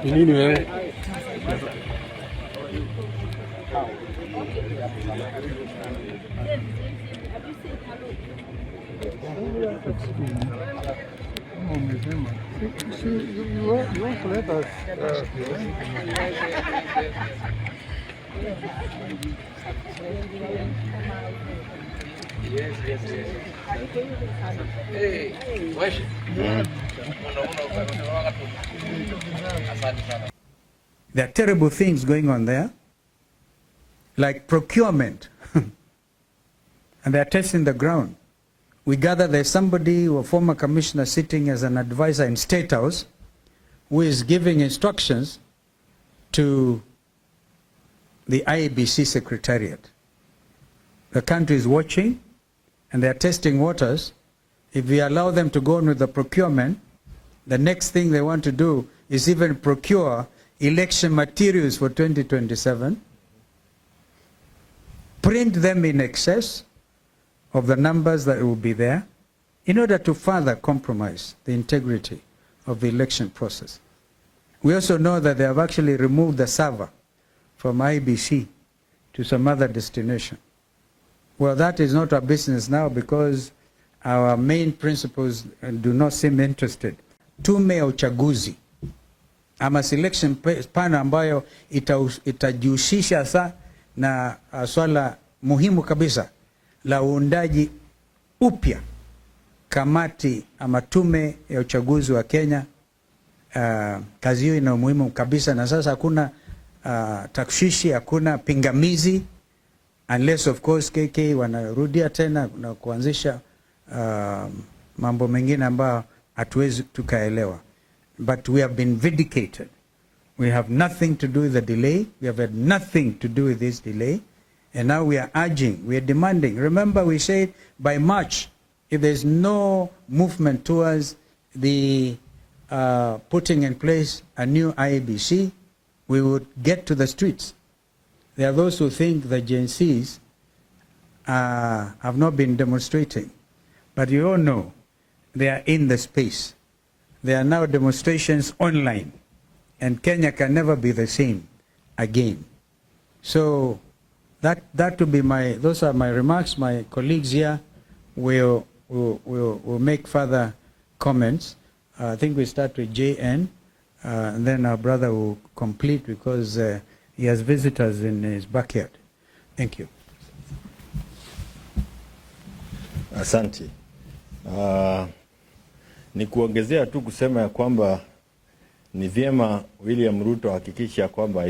Nini wewe? You want to let us Yes. Hey, wesh. There are terrible things going on there, like procurement, and they are testing the ground. We gather there's somebody, a former commissioner sitting as an advisor in State House, who is giving instructions to the IEBC Secretariat. The country is watching, and they are testing waters. If we allow them to go on with the procurement, the next thing they want to do is even procure election materials for 2027, print them in excess of the numbers that will be there, in order to further compromise the integrity of the election process. We also know that they have actually removed the server from IBC to some other destination. Well, that is not our business now, because our main principles do not seem interested. Tume ya uchaguzi ama selection panel ambayo itajihusisha sa na swala muhimu kabisa la uundaji upya kamati ama tume ya uchaguzi wa Kenya. Kazi hiyo ina umuhimu kabisa, na sasa hakuna takshishi, hakuna pingamizi, unless of course KK wanarudia tena na kuanzisha mambo mengine ambayo hatuwezi tukaelewa. But we have been vindicated. We have nothing to do with the delay. We have had nothing to do with this delay. And now we are urging, we are demanding. Remember, we said by March, if there's no movement towards the putting in place a new IEBC, we would get to the streets. There are those who think the Gen Zs have not been demonstrating. But you all know they are in the space. There are now demonstrations online. And Kenya can never be the same again. So that will be those are my remarks. My colleagues here will make further comments. I think we start with JN, and then our brother will complete, because he has visitors in his backyard. Thank you. Asante. Ni kuongezea tu kusema ya kwamba ni vyema William Ruto hakikisha kwamba